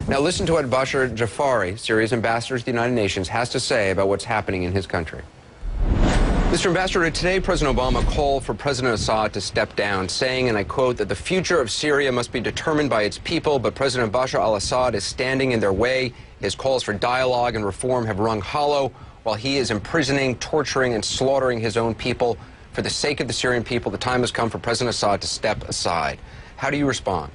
Now listen to what Bashar Jafari, Syria's ambassador to the United Nations, has to say about what's happening in his country. Mr. Ambassador, today President Obama called for President Assad to step down, saying, and I quote, that the future of Syria must be determined by its people, but President Bashar al-Assad is standing in their way. His calls for dialogue and reform have rung hollow, while he is imprisoning, torturing, and slaughtering his own people. For the sake of the Syrian people, the time has come for President Assad to step aside. How do you respond?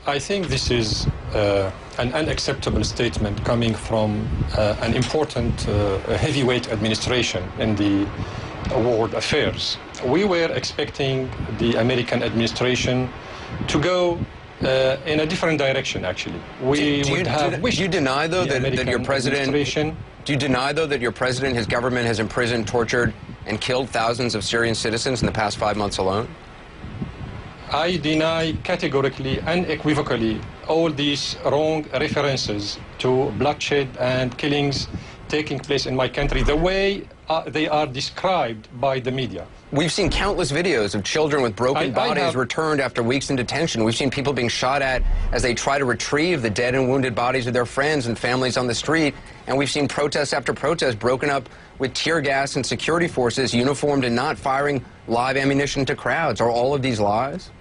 I think this is an unacceptable statement coming from an important heavyweight administration in the world affairs. We were expecting the American administration to go in a different direction, actually. Do you deny, though, that your president... Do you deny, though, that your president, his government, has imprisoned, tortured, and killed thousands of Syrian citizens in the past 5 months alone? I deny categorically, unequivocally, all these wrong references to bloodshed and killings taking place in my country, the way they are described by the media. We've seen countless videos of children with broken bodies returned after weeks in detention. We've seen people being shot at as they try to retrieve the dead and wounded bodies of their friends and families on the street. And we've seen protest after protest broken up with tear gas and security forces uniformed and not firing live ammunition to crowds. Are all of these lies?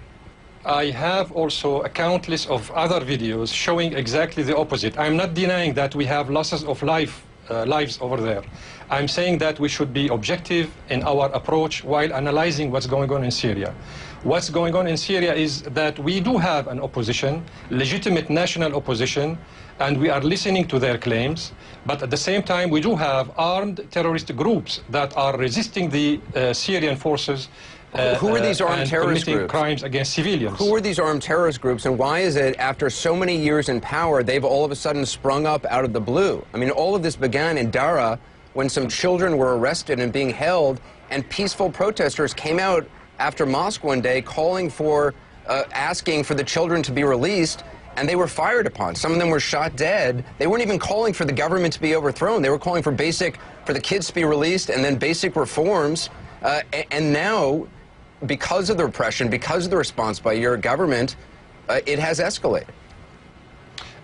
I have also a countless of other videos showing exactly the opposite. I'm not denying that we have losses of lives over there. I'm saying that we should be objective in our approach while analyzing what's going on in Syria. What's going on in Syria is that we do have an opposition, legitimate national opposition, and we are listening to their claims, but at the same time we do have armed terrorist groups that are resisting the Syrian forces. Who are these armed terrorist groups? Crimes against civilians. Who are these armed terrorist groups, and why is it, after so many years in power, they've all of a sudden sprung up out of the blue? I mean, all of this began in Dara when some children were arrested and being held, and peaceful protesters came out after mosque one day calling for, asking for the children to be released, and they were fired upon. Some of them were shot dead. They weren't even calling for the government to be overthrown. They were calling for the kids to be released and then basic reforms. And now, because of the repression, because of the response by your government, it has escalated.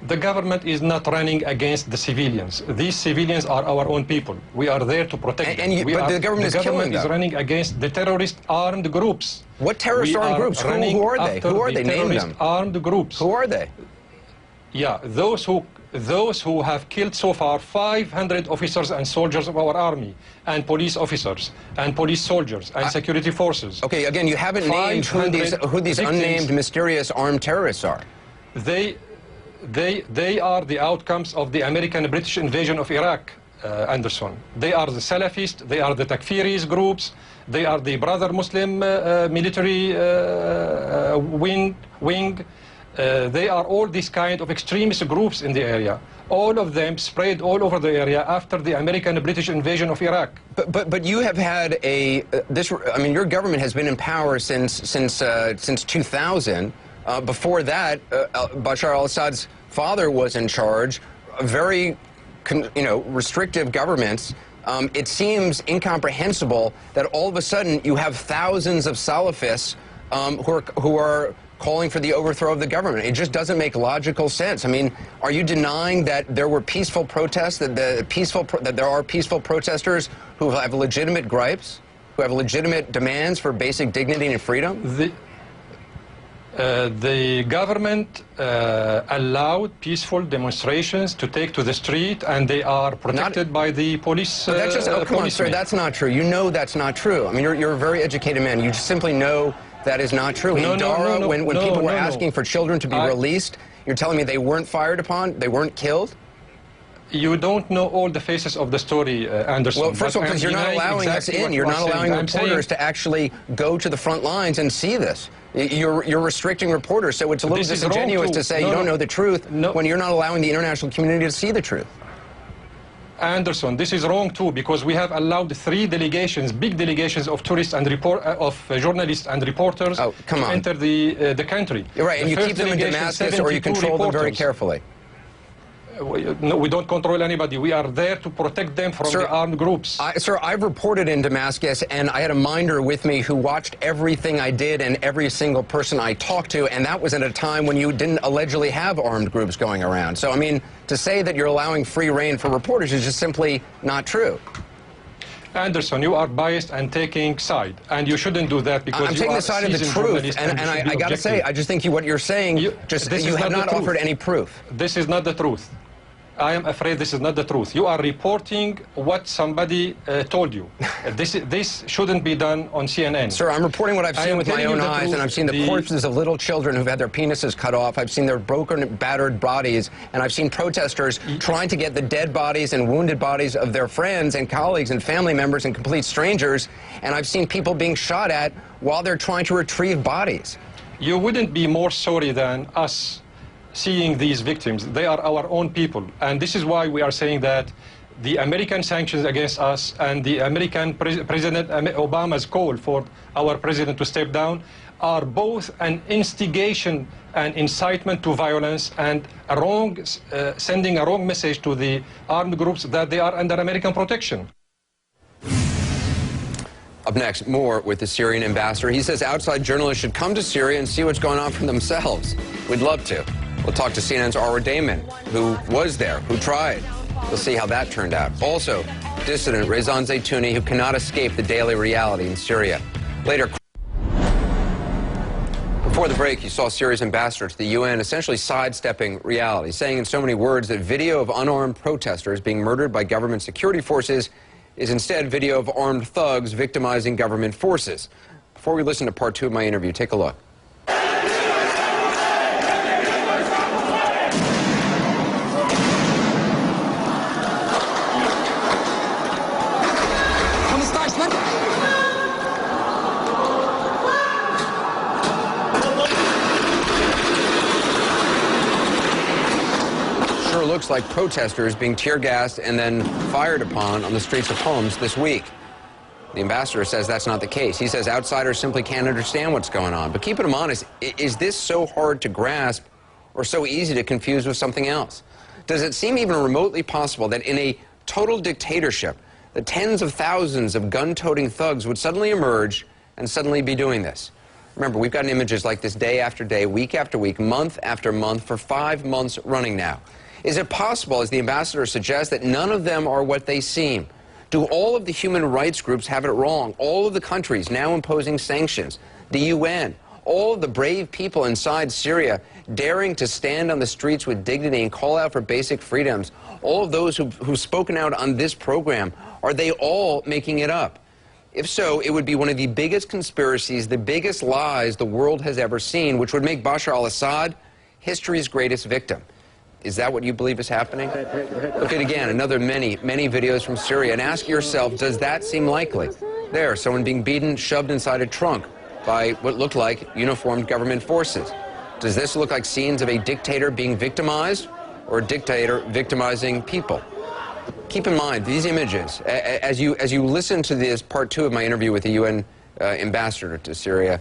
The government is not running against the civilians. These civilians are our own people. We are there to protect them. But the government is killing them. The government is running against the terrorist armed groups. What terrorist armed groups? Who are they? Who are they? Name them. Armed groups. Who are they? Yeah, those who have killed so far 500 officers and soldiers of our army, and police officers, and police soldiers, and security forces. Okay, again, you haven't named who these unnamed, mysterious armed terrorists are. They are the outcomes of the American-British invasion of Iraq, Anderson. They are the Salafists, they are the Takfiris groups, they are the Brother Muslim military wing. They are all these kind of extremist groups in the area. All of them spread all over the area after the American-British invasion of Iraq. But you have had I mean, your government has been in power since 2000. Before that, Bashar al-Assad's father was in charge. Very, restrictive governments. It seems incomprehensible that all of a sudden you have thousands of Salafists who are calling for the overthrow of the government. It just doesn't make logical sense. I mean, are you denying that there were peaceful protests, that there are peaceful protesters who have legitimate gripes, who have legitimate demands for basic dignity and freedom? The government allowed peaceful demonstrations to take to the street, and they are protected by the police. But that's just, come on, sir, that's not true. You know that's not true. I mean, you're a very educated man. You just simply know that is not true. In Dara, when people were asking for children to be released, you're telling me they weren't fired upon, they weren't killed? You don't know all the faces of the story, Anderson. Well, first of all, because you're not allowing us in. You're not allowing reporters to actually go to the front lines and see this. You're restricting reporters, so it's a little disingenuous to say you don't know the truth when you're not allowing the international community to see the truth. Anderson, this is wrong too, because we have allowed 3 delegations, big delegations of tourists and journalists and reporters to enter the country. You're right, and you keep them in Damascus or you control them very carefully. No, we don't control anybody. We are there to protect them from the armed groups. Sir, I've reported in Damascus, and I had a minder with me who watched everything I did and every single person I talked to, and that was at a time when you didn't allegedly have armed groups going around. So, I mean, to say that you're allowing free reign for reporters is just simply not true. Anderson, you are biased and taking side, and you shouldn't do that because I'm taking the side of the truth, and I got to say, I just think what you're saying, you have not offered any proof. This is not the truth. I am afraid this is not the truth. You are reporting what somebody told you. This shouldn't be done on CNN. Sir, I'm reporting what I've seen with my own eyes, and I've seen the corpses of little children who've had their penises cut off. I've seen their broken, battered bodies, and I've seen protesters trying to get the dead bodies and wounded bodies of their friends and colleagues and family members and complete strangers, and I've seen people being shot at while they're trying to retrieve bodies. You wouldn't be more sorry than us seeing these victims. They are our own people, and this is why we are saying that the American sanctions against us and the American President Obama's call for our president to step down are both an instigation and incitement to violence and a wrong, sending a wrong message to the armed groups that they are under American protection. Up next, more with the Syrian ambassador. He says outside journalists should come to Syria and see what's going on for themselves. We'd love to. We'll talk to CNN's Arwa Damon, who was there, who tried. We'll see how that turned out. Also, dissident Rezan Zaytouni, who cannot escape the daily reality in Syria. Later, before the break, you saw Syria's ambassador to the UN essentially sidestepping reality, saying in so many words that video of unarmed protesters being murdered by government security forces is instead video of armed thugs victimizing government forces. Before we listen to part 2 of my interview, take a look. Looks like protesters being tear-gassed and then fired upon on the streets of Homs this week. The ambassador says that's not the case. He says outsiders simply can't understand what's going on. But keep it in mind, is this so hard to grasp or so easy to confuse with something else? Does it seem even remotely possible that in a total dictatorship, the tens of thousands of gun-toting thugs would suddenly emerge and suddenly be doing this? Remember, we've gotten images like this day after day, week after week, month after month, for 5 months running now. Is it possible, as the ambassador suggests, that none of them are what they seem? Do all of the human rights groups have it wrong? All of the countries now imposing sanctions, the UN, all of the brave people inside Syria daring to stand on the streets with dignity and call out for basic freedoms, all of those who've spoken out on this program, are they all making it up? If so, it would be one of the biggest conspiracies, the biggest lies the world has ever seen, which would make Bashar al-Assad history's greatest victim. Is that what you believe is happening? Look at again, another many videos from Syria, and ask yourself, does that seem likely? There, someone being beaten, shoved inside a trunk by what looked like uniformed government forces. Does this look like scenes of a dictator being victimized or a dictator victimizing people? Keep in mind, these images, as you listen to this part 2 of my interview with the UN ambassador to Syria,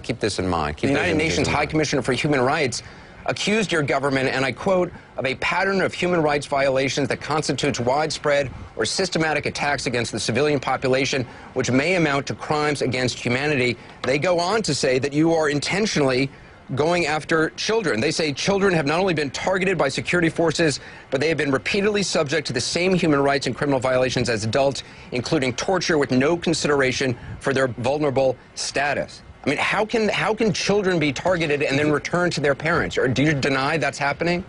keep this in mind. Keep the United Nations High Commissioner for Human Rights accused your government, and I quote, of a pattern of human rights violations that constitutes widespread or systematic attacks against the civilian population, which may amount to crimes against humanity. They go on to say that you are intentionally going after children. They say children have not only been targeted by security forces, but they have been repeatedly subject to the same human rights and criminal violations as adults, including torture with no consideration for their vulnerable status. I mean, how can children be targeted and then returned to their parents? Or do you deny that's happening?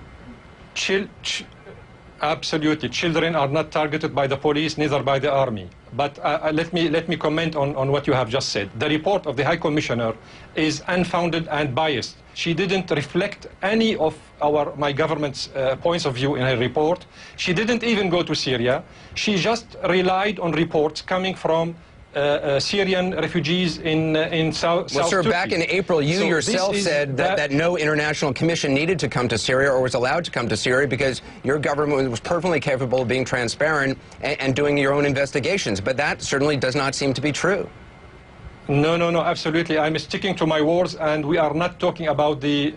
Absolutely. Children are not targeted by the police, neither by the army. But let me comment on what you have just said. The report of the High Commissioner is unfounded and biased. She didn't reflect any of my government's points of view in her report. She didn't even go to Syria. She just relied on reports coming from Syrian refugees in South Sir, Turkey. back in April, you yourself said that no international commission needed to come to Syria or was allowed to come to Syria because your government was perfectly capable of being transparent and doing your own investigations. But that certainly does not seem to be true. No, absolutely. I'm sticking to my words, and we are not talking about the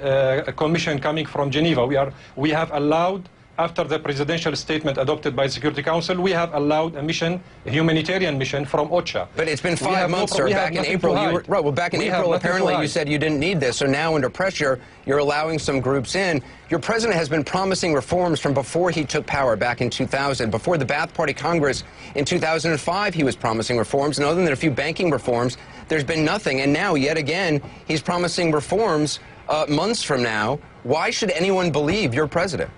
commission coming from Geneva. We have allowed, after the presidential statement adopted by the Security Council, we have allowed a mission, a humanitarian mission from OCHA. But it's been 5 months, sir. Back in April, back in April, apparently you said you didn't need this. So now, under pressure, you're allowing some groups in. Your president has been promising reforms from before he took power back in 2000. Before the Ba'ath Party Congress in 2005, he was promising reforms. And other than a few banking reforms, there's been nothing. And now, yet again, he's promising reforms months from now. Why should anyone believe your president?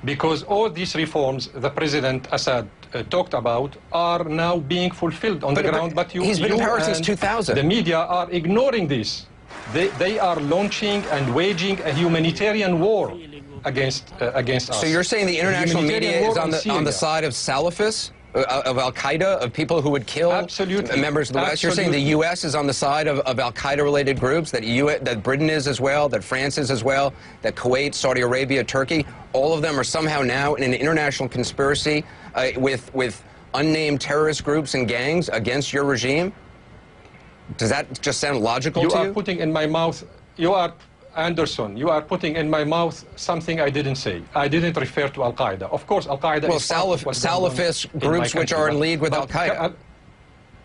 Because all these reforms the President Assad talked about are now being fulfilled on the ground. But he's been in power since 2000. The media are ignoring this. They are launching and waging a humanitarian war against us. So you're saying the international media is on the side of Salafists, of Al-Qaeda, of people who would kill members of the West? You're saying the U.S. is on the side of Al-Qaeda-related groups, that Britain is as well, that France is as well, that Kuwait, Saudi Arabia, Turkey, all of them are somehow now in an international conspiracy with unnamed terrorist groups and gangs against your regime? Does that just sound logical to you? You are putting in my mouth, Anderson, you are putting in my mouth something I didn't say. I didn't refer to Al-Qaeda. Of course, Al-Qaeda is Salafist groups which are in league with Al-Qaeda.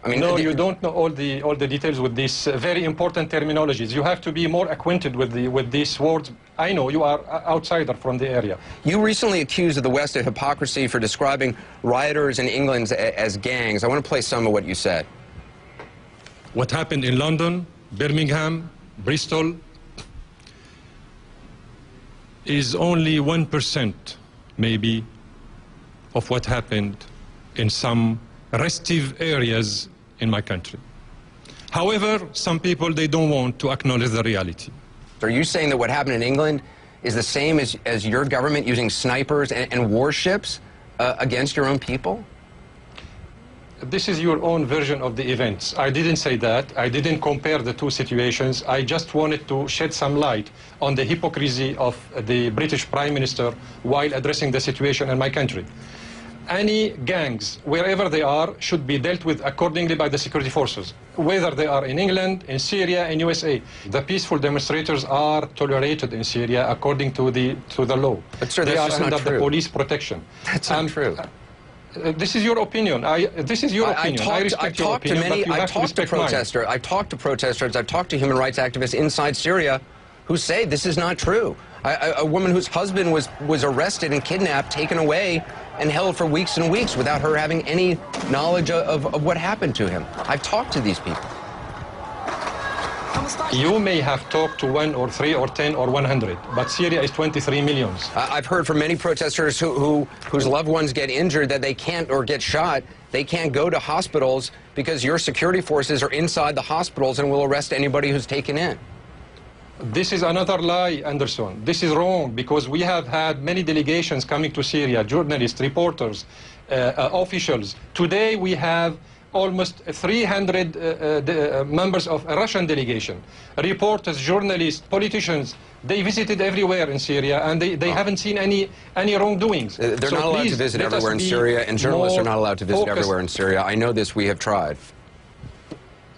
I mean, no, you don't know all the details with these very important terminologies. You have to be more acquainted with these words. I know you are an outsider from the area. You recently accused the West of hypocrisy for describing rioters in England as gangs. I want to play some of what you said. What happened in London, Birmingham, Bristol, is only 1% maybe of what happened in some restive areas in my country. However, some people, they don't want to acknowledge the reality. Are you saying that what happened in England is the same as your government using snipers and warships against your own people? This is your own version of the events. I didn't say that. I didn't compare the two situations. I just wanted to shed some light on the hypocrisy of the British Prime Minister while addressing the situation in my country. Any gangs, wherever they are, should be dealt with accordingly by the security forces, whether they are in England, in Syria, in USA. The peaceful demonstrators are tolerated in Syria according to the law. But sir, they are under the police protection. That's not true. This is your opinion. This is your opinion. I respect your opinion, but you have to respect mine. I talked to protesters, I've talked to human rights activists inside Syria who say this is not true. A woman whose husband was arrested and kidnapped, taken away, and held for weeks and weeks without her having any knowledge of what happened to him. I've talked to these people. You may have talked to 1 or 3 or 10 or 100, but Syria is 23 million. I've heard from many protesters whose loved ones get injured that they can't, or get shot, they can't go to hospitals because your security forces are inside the hospitals and will arrest anybody who's taken in. This is another lie, Anderson. This is wrong, because we have had many delegations coming to Syria, journalists, reporters, officials. Today we have almost 300 members of a Russian delegation, reporters, journalists, politicians. They visited everywhere in Syria, and they haven't seen any wrongdoings. They're not allowed to visit everywhere in Syria, and journalists are not allowed to visit everywhere in Syria. I know this. We have tried.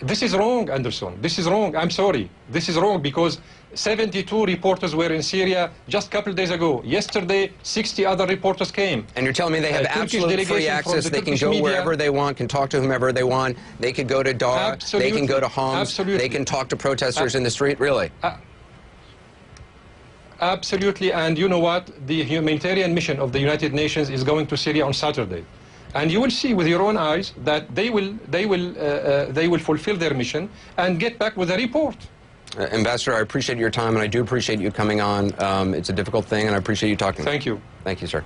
This is wrong, Anderson. This is wrong. I'm sorry. This is wrong, because 72 reporters were in Syria just a couple of days ago. Yesterday, 60 other reporters came. And you're telling me they have absolute free access. They can go wherever they want, can talk to whomever they want. They could go to Dara. They can go to Homs. They can talk to protesters in the street. Really? Absolutely. And you know what? The humanitarian mission of the United Nations is going to Syria on Saturday. And you will see with your own eyes that they will fulfill their mission and get back with a report. Ambassador, I appreciate your time, and I do appreciate you coming on. It's a difficult thing, and I appreciate you talking. Thank you. Thank you, sir.